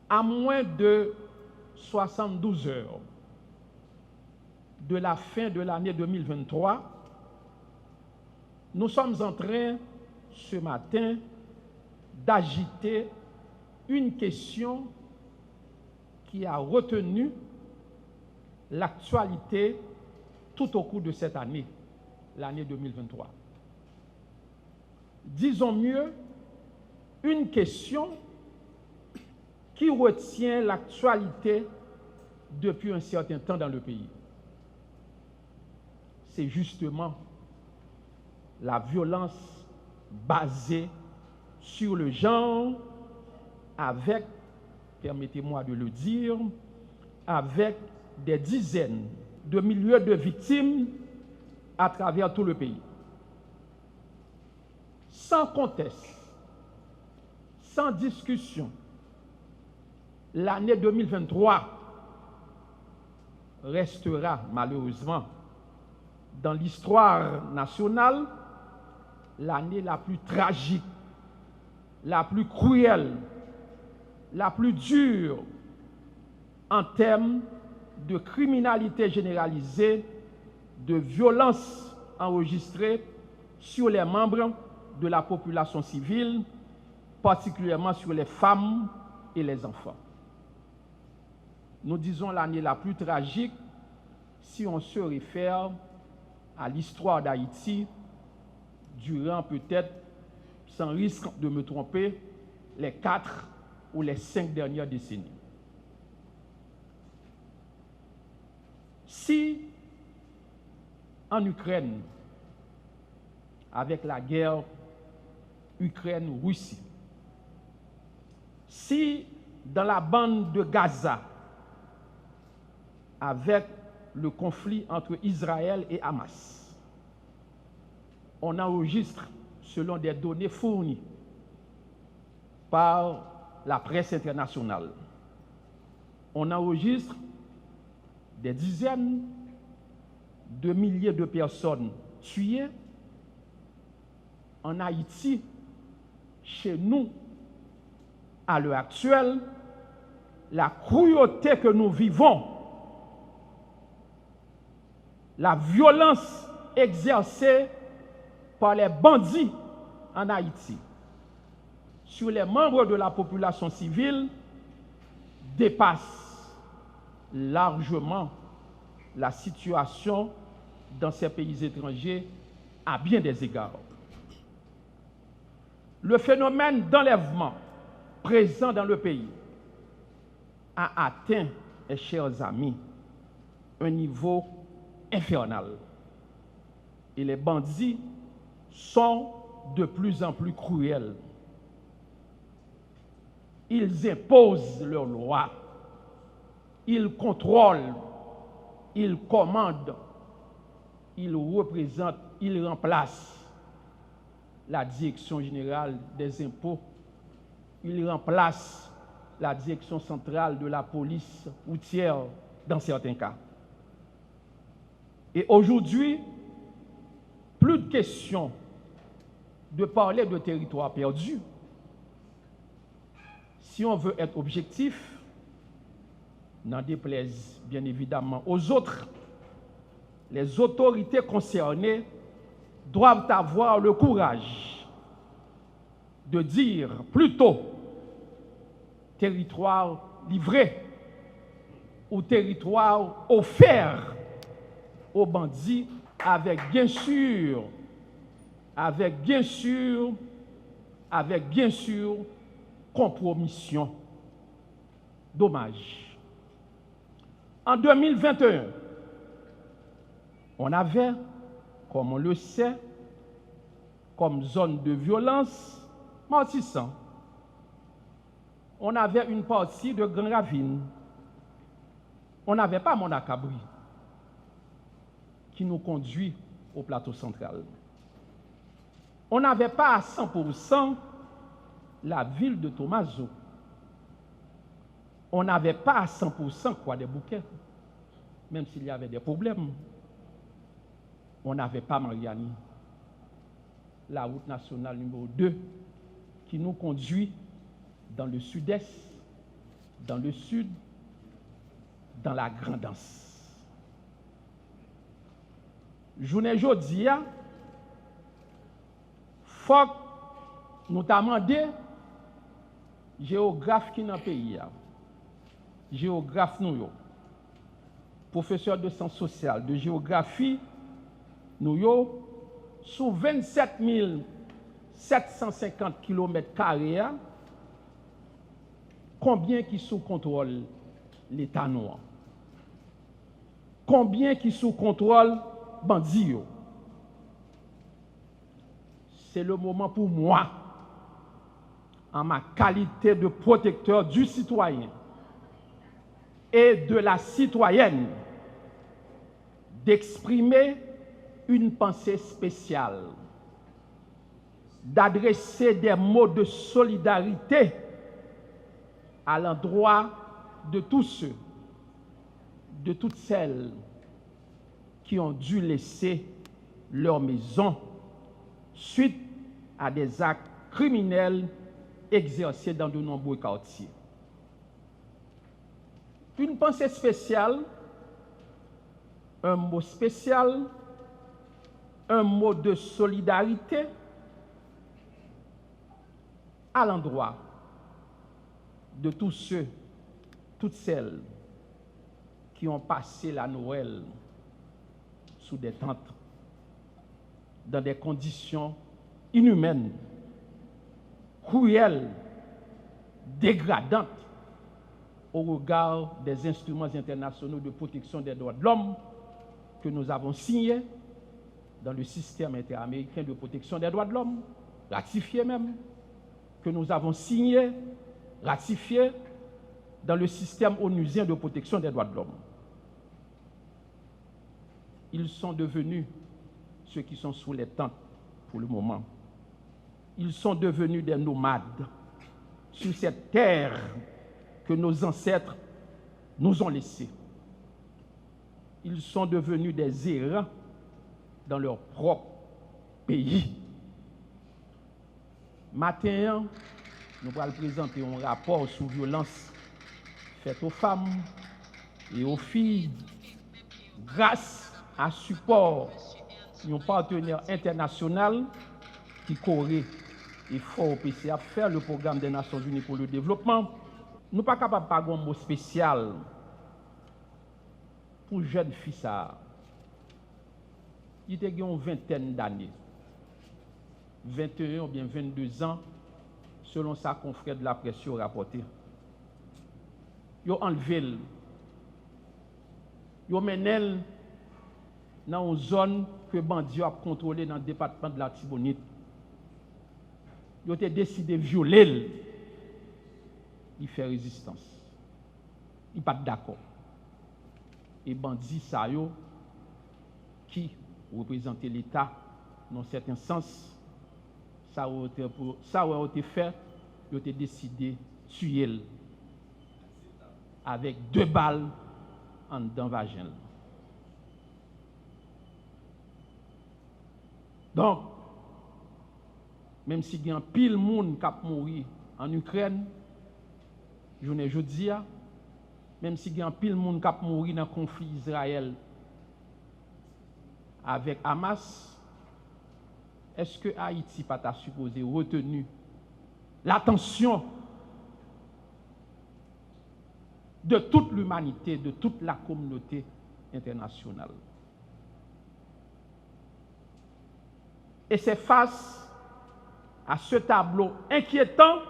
À moins de 72 heures de la fin de l'année 2023, nous sommes en train, ce matin, d'agiter une question qui a retenu l'actualité tout au cours de cette année, l'année 2023. Disons mieux, une question qui retient l'actualité depuis un certain temps dans le pays. C'est justement la violence basée sur le genre, avec, permettez-moi de le dire, avec des dizaines de milliers de victimes à travers tout le pays. Sans conteste, sans discussion, l'année 2023 restera malheureusement dans l'histoire nationale l'année la plus tragique, la plus cruelle, la plus dure en termes de criminalité généralisée, de violence enregistrée sur les membres de la population civile, particulièrement sur les femmes et les enfants. Nous disons l'année la plus tragique si on se réfère à l'histoire d'Haïti durant peut-être, sans risque de me tromper, les 4 ou les 5 dernières décennies. Si en Ukraine, avec la guerre Ukraine-Russie, si dans la bande de Gaza, avec le conflit entre Israël et Hamas, on enregistre, selon des données fournies par la presse internationale, on enregistre des dizaines de milliers de personnes tuées. En Haïti, chez nous, à l'heure actuelle, la cruauté que nous vivons, la violence exercée par les bandits en Haïti sur les membres de la population civile dépasse largement la situation dans ces pays étrangers à bien des égards. Le phénomène d'enlèvement présent dans le pays a atteint, mes chers amis, un niveau infernal. Et les bandits sont de plus en plus cruels. Ils imposent leurs lois, ils contrôlent, ils commandent, ils représentent, ils remplacent la direction générale des impôts, ils remplacent la direction centrale de la police routière dans certains cas. Et aujourd'hui, plus de question de parler de territoire perdu. Si on veut être objectif, n'en déplaise bien évidemment aux autres, les autorités concernées doivent avoir le courage de dire plutôt territoire livré ou territoire offert aux bandits, avec bien sûr compromission. Dommage. En 2021, on avait, comme on le sait, comme zone de violence, Martissant. On avait une partie de Grand Ravine. On n'avait pas Monacabri, qui nous conduit au plateau central. On n'avait pas à 100% la ville de Thomaso. On n'avait pas à 100% quoi des bouquets, même s'il y avait des problèmes. On n'avait pas Mariani, la route nationale numéro 2, qui nous conduit dans le sud-est dans le sud, dans la grandance. Journée jodi a, faut nous t'a demandé géographe qui dans le pays, géographe nous yo, professeur de sciences sociales, de géographie nous yo, sous 27 750 km², combien qui sous contrôle l'État noir? Combien qui sous contrôle bandit yo? C'est le moment pour moi, en ma qualité de protecteur du citoyen et de la citoyenne, d'exprimer une pensée spéciale, d'adresser des mots de solidarité à l'endroit de tous ceux, de toutes celles qui ont dû laisser leur maison suite à des actes criminels exercés dans de nombreux quartiers. Une pensée spéciale, un mot spécial, un mot de solidarité à l'endroit de tous ceux, toutes celles qui ont passé la Noël sous des tentes, dans des conditions inhumaines, cruelles, dégradantes au regard des instruments internationaux de protection des droits de l'homme que nous avons signés dans le système interaméricain de protection des droits de l'homme, ratifié même, que nous avons signé, ratifié dans le système onusien de protection des droits de l'homme. Ils sont devenus ceux qui sont sous les tentes pour le moment. Ils sont devenus des nomades sur cette terre que nos ancêtres nous ont laissée. Ils sont devenus des errants dans leur propre pays. Matin, nous allons présenter un rapport sur violence faite aux femmes et aux filles grâce à support d'un partenaire international qui corrige et fort au PCA faire le programme des Nations Unies pour le développement. Nous ne sommes pas capables de parler un mot spécial pour jeunes filles. Il y a une vingtaine d'années, 21 ou bien 22 ans, selon sa confrère de la presse rapporté. Ils ont enlevé, ils ont mené dans une zone que bandits ont contrôlée dans le département de la Tibonite. Ils ont décidé de violer. Il fait résistance. Il n'est pas d'accord. Et bandits, ça yo, qui représentait l'État dans un certain sens, ça a été fait, ils ont décidé de tuer avec 2 balles en dedans vagin. Donc, même si il y a un pile de monde qui a mouru en Ukraine, journée jeudi, même si il y a un pile de monde qui a mouru dans le conflit Israël avec Hamas, est-ce que Haïti pas ta supposé retenu l'attention de toute l'humanité, de toute la communauté internationale? Et c'est face à ce tableau inquiétant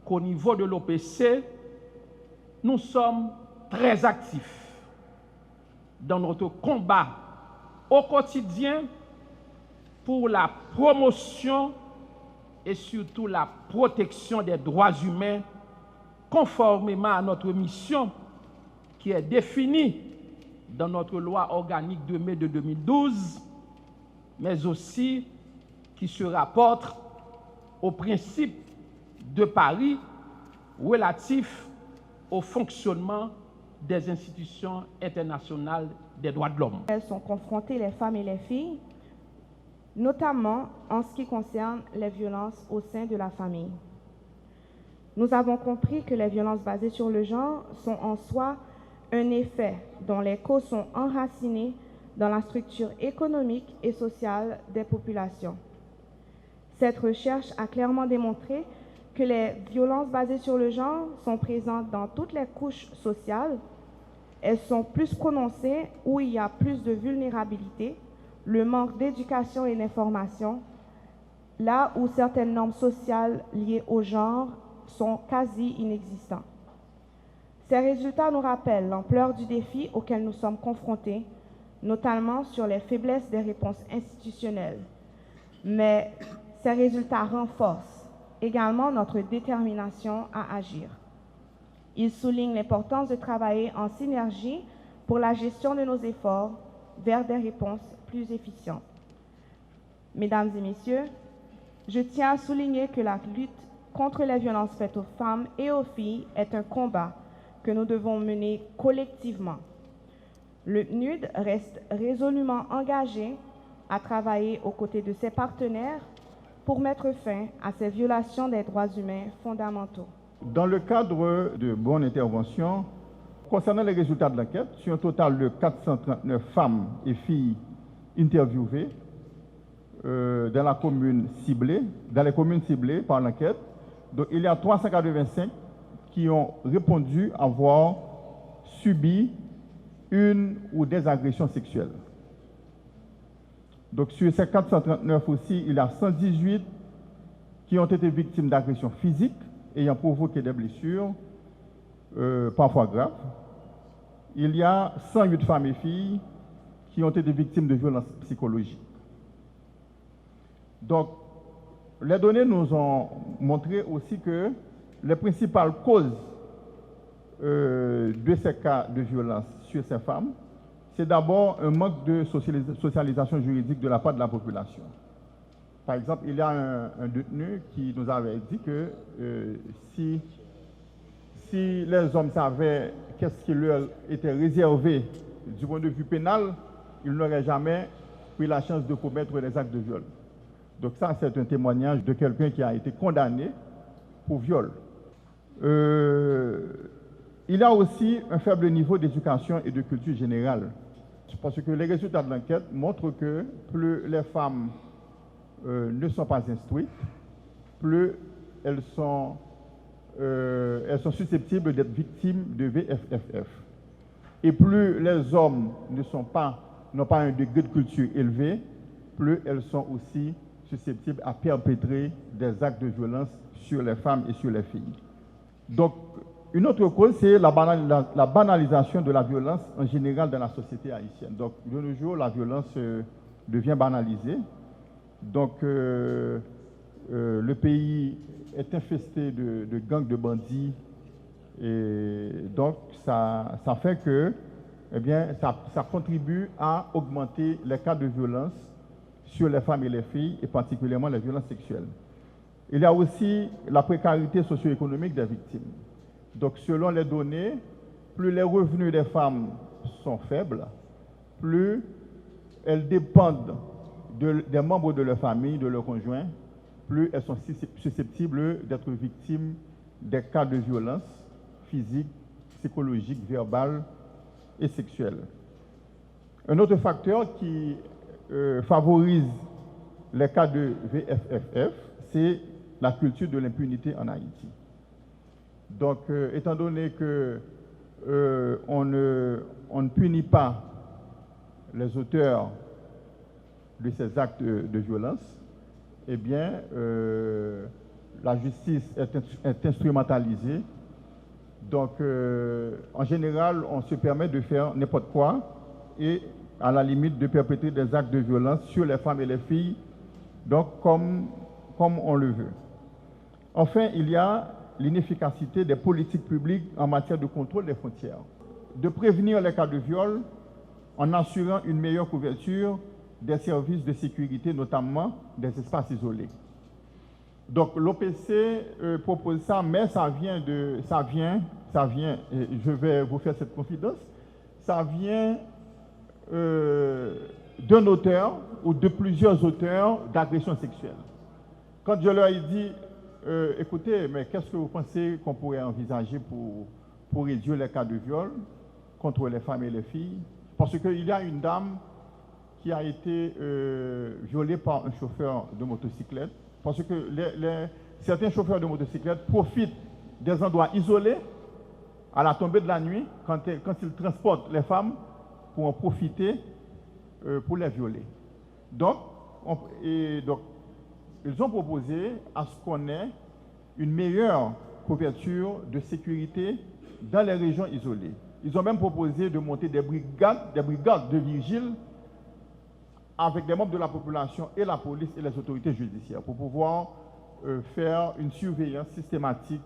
qu'au niveau de l'OPC, nous sommes très actifs dans notre combat au quotidien pour la promotion et surtout la protection des droits humains conformément à notre mission qui est définie dans notre loi organique de mai de 2012, mais aussi qui se rapporte aux principes de Paris relatifs au fonctionnement des institutions internationales des droits de l'homme. Elles sont confrontées, les femmes et les filles, notamment en ce qui concerne les violences au sein de la famille. Nous avons compris que les violences basées sur le genre sont en soi un effet dont les causes sont enracinées dans la structure économique et sociale des populations. Cette recherche a clairement démontré que les violences basées sur le genre sont présentes dans toutes les couches sociales. Elles sont plus prononcées où il y a plus de vulnérabilité, le manque d'éducation et d'information, là où certaines normes sociales liées au genre sont quasi inexistants. Ces résultats nous rappellent l'ampleur du défi auquel nous sommes confrontés, notamment sur les faiblesses des réponses institutionnelles. Mais ces résultats renforcent également notre détermination à agir. Ils soulignent l'importance de travailler en synergie pour la gestion de nos efforts vers des réponses plus efficientes. Mesdames et messieurs, je tiens à souligner que la lutte contre les violences faites aux femmes et aux filles est un combat que nous devons mener collectivement. Le PNUD reste résolument engagé à travailler aux côtés de ses partenaires pour mettre fin à ces violations des droits humains fondamentaux. Dans le cadre de bonne intervention, concernant les résultats de l'enquête, sur un total de 439 femmes et filles interviewées dans les communes ciblées par l'enquête, donc il y a 385 qui ont répondu avoir subi une ou des agressions sexuelles. Donc sur ces 439 aussi, il y a 118 qui ont été victimes d'agressions physiques ayant provoqué des blessures, parfois graves. Il y a 108 femmes et filles qui ont été victimes de violences psychologiques. Donc, les données nous ont montré aussi que les principales causes de ces cas de violence sur ces femmes, c'est d'abord un manque de socialisation juridique de la part de la population. Par exemple, il y a un détenu qui nous avait dit que si les hommes savaient qu'est-ce qui leur était réservé du point de vue pénal, ils n'auraient jamais pris la chance de commettre des actes de viol. Donc ça, c'est un témoignage de quelqu'un qui a été condamné pour viol. Il y a aussi un faible niveau d'éducation et de culture générale. Parce que les résultats de l'enquête montrent que plus les femmes ne sont pas instruites, plus elles sont susceptibles d'être victimes de VFFF. Et plus les hommes n'ont pas un degré de culture élevé, plus elles sont aussi susceptibles à perpétrer des actes de violence sur les femmes et sur les filles. Donc, une autre cause, c'est la banalisation de la violence en général dans la société haïtienne. Donc, de nos jours, la violence devient banalisée. Donc, le pays est infesté de gangs de bandits. Et donc, ça fait que, eh bien, ça contribue à augmenter les cas de violence sur les femmes et les filles, et particulièrement les violences sexuelles. Il y a aussi la précarité socio-économique des victimes. Donc, selon les données, plus les revenus des femmes sont faibles, plus elles dépendent des membres de leur famille, de leur conjoint, plus elles sont susceptibles d'être victimes des cas de violence physique, psychologique, verbale et sexuelle. Un autre facteur qui favorise les cas de VFFF, c'est la culture de l'impunité en Haïti. Donc, étant donné que on ne punit pas les auteurs de ces actes de violence, eh bien, la justice est instrumentalisée. Donc, en général, on se permet de faire n'importe quoi et à la limite de perpétrer des actes de violence sur les femmes et les filles, donc comme on le veut. Enfin, il y a l'inefficacité des politiques publiques en matière de contrôle des frontières. De prévenir les cas de viol en assurant une meilleure couverture des services de sécurité, notamment des espaces isolés. Donc l'OPC propose ça, mais ça vient, et je vais vous faire cette confidence, ça vient d'un auteur ou de plusieurs auteurs d'agressions sexuelles. Quand je leur ai dit écoutez, mais qu'est-ce que vous pensez qu'on pourrait envisager pour réduire les cas de viol contre les femmes et les filles? Parce qu'il y a une dame qui a été violée par un chauffeur de motocyclette. Parce que certains chauffeurs de motocyclette profitent des endroits isolés à la tombée de la nuit, quand ils transportent les femmes pour en profiter pour les violer. Donc, ils ont proposé à ce qu'on ait une meilleure couverture de sécurité dans les régions isolées. Ils ont même proposé de monter des brigades de vigiles avec des membres de la population et la police et les autorités judiciaires pour pouvoir faire une surveillance systématique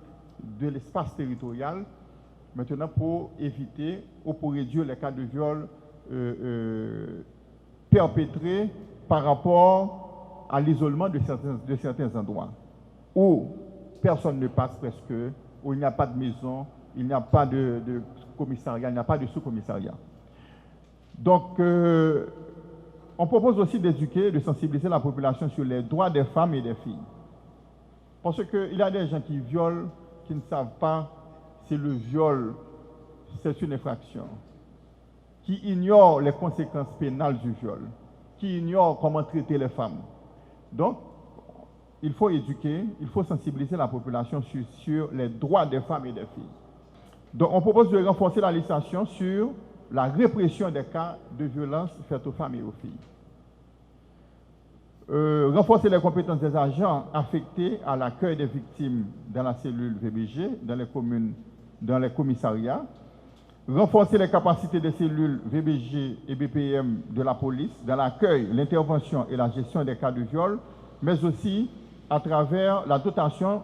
de l'espace territorial, maintenant pour éviter ou pour réduire les cas de viol perpétrés par rapport à l'isolement de certains endroits où personne ne passe presque, où il n'y a pas de maison, il n'y a pas de commissariat, il n'y a pas de sous-commissariat. Donc, on propose aussi d'éduquer, de sensibiliser la population sur les droits des femmes et des filles. Parce qu'il y a des gens qui violent, qui ne savent pas si le viol, c'est une infraction, qui ignorent les conséquences pénales du viol, qui ignorent comment traiter les femmes. Donc, il faut éduquer, il faut sensibiliser la population sur les droits des femmes et des filles. Donc, on propose de renforcer la législation sur la répression des cas de violence faites aux femmes et aux filles. Renforcer les compétences des agents affectés à l'accueil des victimes dans la cellule VBG, dans les communes, dans les commissariats. Renforcer les capacités des cellules VBG et BPM de la police dans l'accueil, l'intervention et la gestion des cas de viol, mais aussi à travers la dotation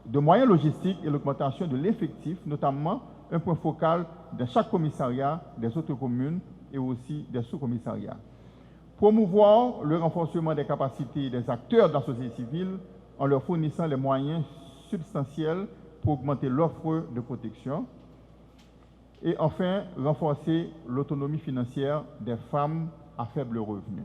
de moyens logistiques et l'augmentation de l'effectif, notamment un point focal de chaque commissariat, des autres communes et aussi des sous-commissariats. Promouvoir le renforcement des capacités des acteurs de la société civile en leur fournissant les moyens substantiels pour augmenter l'offre de protection. Et enfin, renforcer l'autonomie financière des femmes à faible revenu.